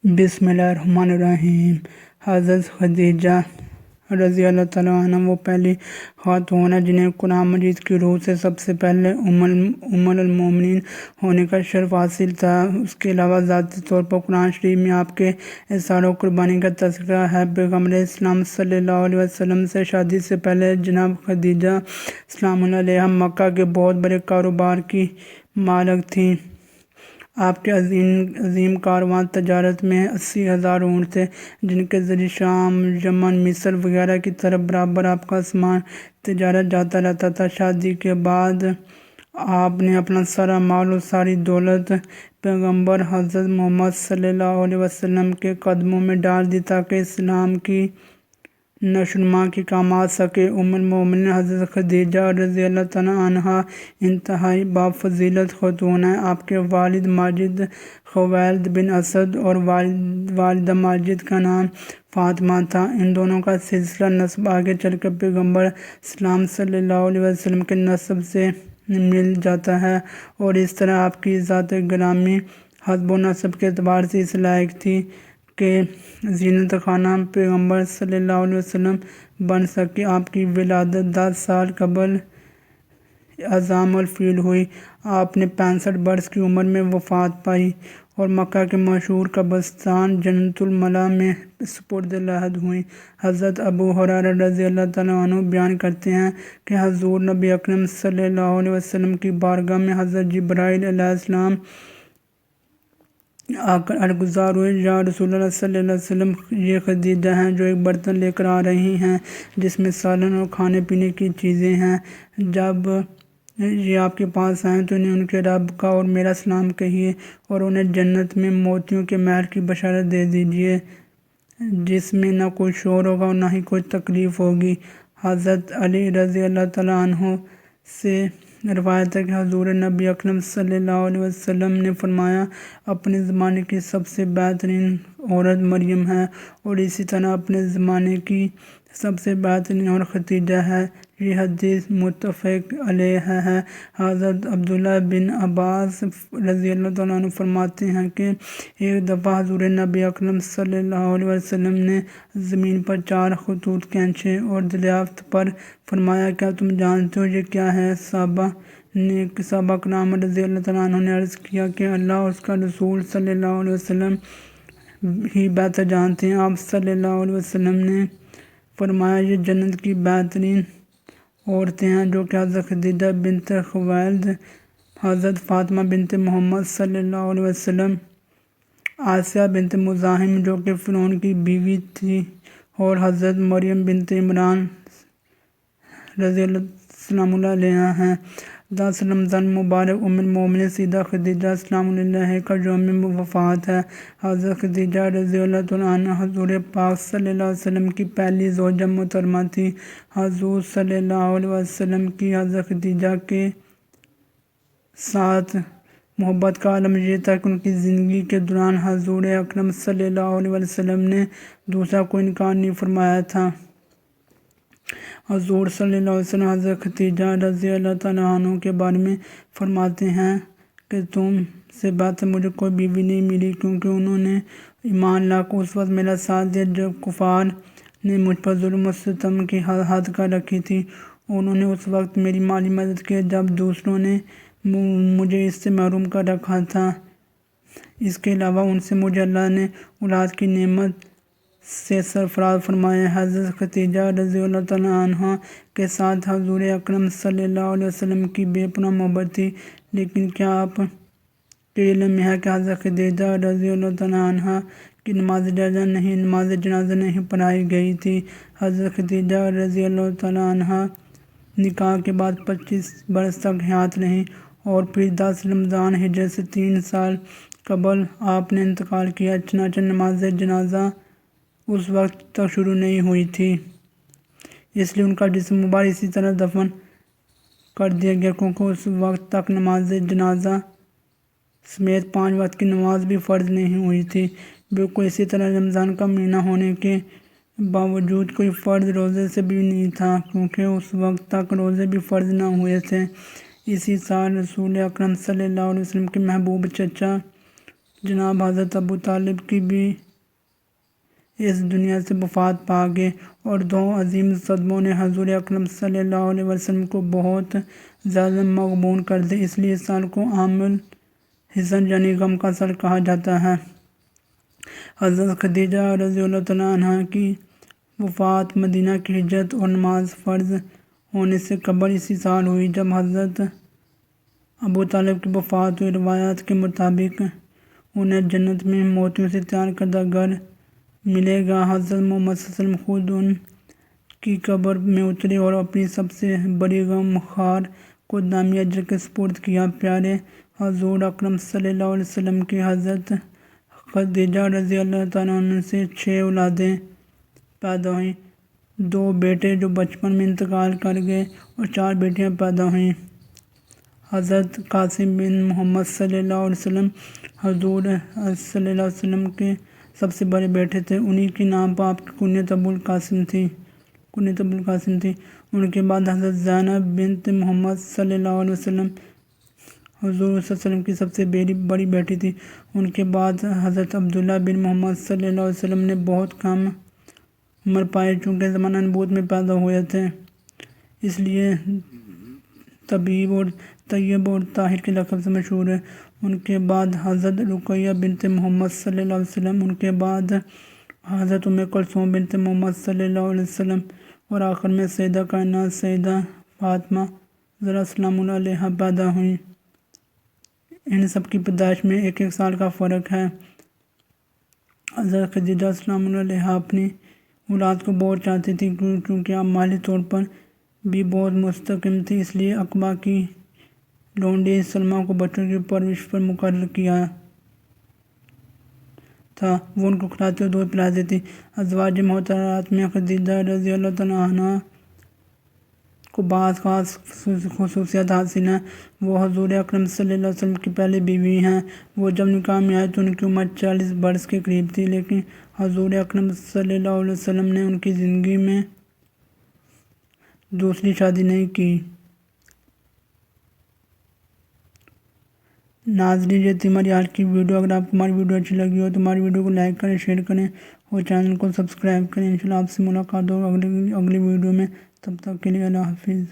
بسم اللہ الرحمن الرحیم۔ حضرت خدیجہ رضی اللہ تعالیٰ عنہ وہ پہلی خاتون ہیں جنہیں قرآن مجید کی روح سے سب سے پہلے ام المومنین ہونے کا شرف حاصل تھا۔ اس کے علاوہ ذاتی طور پر قرآن شریف میں آپ کے اظہار و قربانی کا تذکرہ ہے۔ پیغمبر اسلام صلی اللہ علیہ وسلم سے شادی سے پہلے جناب خدیجہ سلام اللہ علیہا مکہ کے بہت بڑے کاروبار کی مالک تھیں۔ آپ کے عظیم کاروان تجارت میں 80,000 اونٹ تھے، جن کے ذریعے شام، یمن، مصر وغیرہ کی طرف برابر آپ کا سامان تجارت جاتا رہتا تھا۔ شادی کے بعد آپ نے اپنا سارا مال اور ساری دولت پیغمبر حضرت محمد صلی اللہ علیہ وسلم کے قدموں میں ڈال دی تاکہ اسلام کی نشو و نما کے کام آ سکے۔ ام المومنین حضرت خدیجہ رضی اللہ تعالیٰ عنہا انتہائی بافضیلت خاتون ہیں۔ آپ کے والد ماجد خویلد بن اسد اور والدہ ماجد کا نام فاطمہ تھا۔ ان دونوں کا سلسلہ نسب آگے چل کر پیغمبر اسلام صلی اللہ علیہ وسلم کے نسب سے مل جاتا ہے، اور اس طرح آپ کی ذات گرامی حسب و نسب کے اعتبار سے اس لائق تھی کہ زینت خانہ پیغمبر صلی اللہ علیہ وسلم بن سکے۔ آپ کی ولادت 10 سال قبل اعظام الفیل ہوئی۔ آپ نے 65 برس کی عمر میں وفات پائی اور مکہ کے مشہور قبرستان جنت الملا میں سپرد لحد ہوئیں۔ حضرت ابو ہریرہ رضی اللہ تعالیٰ عنہ بیان کرتے ہیں کہ حضور نبی اکرم صلی اللہ علیہ وسلم کی بارگاہ میں حضرت جبرائیل علیہ السلام آ کر عرضگزار ہوئے، یا رسول اللہ صلی اللہ علیہ وسلم، یہ خدیجہ ہیں جو ایک برتن لے کر آ رہی ہیں جس میں سالن اور کھانے پینے کی چیزیں ہیں۔ جب یہ آپ کے پاس آئیں تو انہیں ان کے رب کا اور میرا سلام کہیے، اور انہیں جنت میں موتیوں کے محل کی بشارت دے دیجیے جس میں نہ کوئی شور ہوگا اور نہ ہی کوئی تکلیف ہوگی۔ حضرت علی رضی اللہ تعالیٰ عنہ سے روایت ہے کہ حضور نبی اکرم صلی اللہ علیہ وسلم نے فرمایا، اپنے زمانے کی سب سے بہترین عورت مریم ہے، اور اسی طرح اپنے زمانے کی سب سے بہترین عورت خدیجہ ہے۔ یہ حدیث متفق علیہ ہے۔ حضرت عبداللہ بن عباس رضی اللہ تعالیٰ عنہ فرماتے ہیں کہ ایک دفعہ حضور نبی اکرم صلی اللہ علیہ وسلم نے زمین پر 4 خطوط کھینچے اور دریافت پر فرمایا، کیا تم جانتے ہو یہ کیا ہے؟ صحابہ کرام رضی اللہ تعالیٰ عنہ نے عرض کیا کہ اللہ اور اس کا رسول صلی اللہ علیہ وسلم ہی بہتر جانتے ہیں۔ آپ صلی اللہ علیہ وسلم نے فرمایا، یہ جنت کی بہترین عورتیں ہیں جو کہ حضرت خدیجہ بنت خویلد، حضرت فاطمہ بنت محمد صلی اللہ علیہ وسلم، آسیہ بنت مزاحم جو کہ فرعون کی بیوی تھی، اور حضرت مریم بنت عمران رضی اللہ علیہ ہیں۔ 10 رمضان مبارک ام المومنین سیدہ خدیجہ سلام اللہ علیہا کا یوم وفات ہے۔ حضرت خدیجہ رضی اللہ تعالیٰ عنہ حضور پاک صلی اللہ علیہ وسلم کی پہلی زوجہ محترمہ تھی۔ حضور صلی اللہ علیہ وسلم کی حضرت خدیجہ کے ساتھ محبت کا عالم یہ تھا کہ ان کی زندگی کے دوران حضور اکرم صلی اللہ علیہ وسلم نے دوسرا کوئی انکار نہیں فرمایا تھا۔ حضور صلی اللہ علیہ وسلم حضرت خدیجہ رضی اللہ تعالیٰ عنہ کے بارے میں فرماتے ہیں کہ تم سے بہتر مجھے کوئی بیوی نہیں ملی، کیونکہ انہوں نے ایمان لا کر اس وقت میرا ساتھ دیا جب کفار نے مجھ پر ظلم و ستم کی حد کر رکھی تھی۔ انہوں نے اس وقت میری مالی مدد کی جب دوسروں نے مجھے اس سے محروم کر رکھا تھا۔ اس کے علاوہ ان سے مجھے اللہ نے اولاد کی نعمت سے سرفراز فرمایا ہے۔ حضرت خدیجہ رضی اللہ تعالیٰ عنہ کے ساتھ حضور اکرم صلی اللہ علیہ وسلم کی بے پناہ محبت تھی، لیکن کیا آپ کے علم میں ہے کہ حضرت خدیجہ رضی اللہ تعالیٰ عنہ کی نماز جنازہ نہیں پڑھائی گئی تھی؟ حضرت خدیجہ رضی اللہ تعالیٰ عنہ نکاح کے بعد 25 برس تک حیات رہیں، اور پھر 10 رمضان ہجرت سے 3 سال قبل آپ نے انتقال کیا۔ چنانچہ نماز جنازہ اس وقت تک شروع نہیں ہوئی تھی، اس لیے ان کا جسم مبارک اسی طرح دفن کر دیا گیا، کیونکہ اس وقت تک نماز جنازہ سمیت 5 وقت کی نماز بھی فرض نہیں ہوئی تھی۔ بالکل اسی طرح رمضان کا مہینہ ہونے کے باوجود کوئی فرض روزے سے بھی نہیں تھا، کیونکہ اس وقت تک روزے بھی فرض نہ ہوئے تھے۔ اسی سال رسول اکرم صلی اللہ علیہ وسلم کے محبوب چچا جناب حضرت ابو طالب کی بھی اس دنیا سے وفات پا گئے، اور دو عظیم صدموں نے حضور اکرم صلی اللہ علیہ وسلم کو بہت زیادہ مغبون کر دیا۔ اس لیے اس سال کو عام الحزن یعنی غم کا سال کہا جاتا ہے۔ حضرت خدیجہ رضی اللہ تعالیٰ عنہ کی وفات مدینہ کی ہجرت اور نماز فرض ہونے سے قبل اسی سال ہوئی جب حضرت ابو طالب کی وفات ہوئی۔ روایات کے مطابق انہیں جنت میں موتیوں سے تیار کردہ گھر ملے گا۔ حضرت محمد صلی اللہ علیہ وسلم خود ان کی قبر میں اترے اور اپنی سب سے بڑی غم خار کو دامی اجر کے سپرد کیا۔ پیارے حضور اکرم صلی اللہ علیہ وسلم کی حضرت خدیجہ رضی اللہ تعالیٰ عنہ سے 6 اولادیں پیدا ہوئیں، 2 بیٹے جو بچپن میں انتقال کر گئے اور 4 بیٹیاں پیدا ہوئیں۔ حضرت قاسم بن محمد صلی اللہ علیہ وسلم حضور صلی اللہ علیہ وسلم کے سب سے بڑے بیٹے تھے، انہی کے نام پر آپ کی کنیت ابو القاسم تھی۔ ان کے بعد حضرت زینب بنت محمد صلی اللہ علیہ وسلم حضور صلی اللہ علیہ وسلم کی سب سے بڑی بیٹی تھی۔ ان کے بعد حضرت عبداللہ بن محمد صلی اللہ علیہ وسلم نے بہت کم عمر پائی، چونکہ زمانہ نبوت میں پیدا ہوئے تھے، اس لیے طیب اور طاہر کے لقب سے مشہور ہے۔ ان کے بعد حضرت رقیہ بنت محمد صلی اللہ علیہ وسلم، ان کے بعد حضرت ام کلثوم بنت محمد صلی اللہ علیہ وسلم، اور آخر میں سیدہ کائنات سیدہ فاطمہ زہرا سلام اللہ علیہا پیدا ہوئیں۔ ان سب کی پیدائش میں 1 سال کا فرق ہے۔ حضرت خدیجہ سلام اللہ علیہا اپنی اولاد کو بہت چاہتی تھی، کیونکہ آپ مالی طور پر بھی بہت مستحکم تھی، اس لیے عقبہ کی لونڈی سلمہ کو بچوں کی پرورش پر مقرر کیا تھا۔ وہ ان کو کھلاتی اور دودھ پلاتی تھی۔ ازواج محترمات میں خدیجہ رضی اللہ تعالیٰ عنہ کو بعض خاص خصوصیات حاصل ہیں۔ وہ حضور اکرم صلی اللہ علیہ وسلم کی پہلی بیوی ہیں۔ وہ جب نکاح میں آئے تو ان کی عمر 40 برس کے قریب تھی، لیکن حضور اکرم صلی اللہ علیہ وسلم نے ان کی زندگی میں دوسری شادی نہیں کی۔ ناظرین، یہ تھی ہماری آج کی ویڈیو۔ اگر آپ کو ہماری ویڈیو اچھی لگی ہو تو ہماری ویڈیو کو لائک کریں، شیئر کریں اور چینل کو سبسکرائب کریں۔ انشاءاللہ آپ سے ملاقات ہوگی اگلی ویڈیو میں، تب تک کے لیے اللہ حافظ۔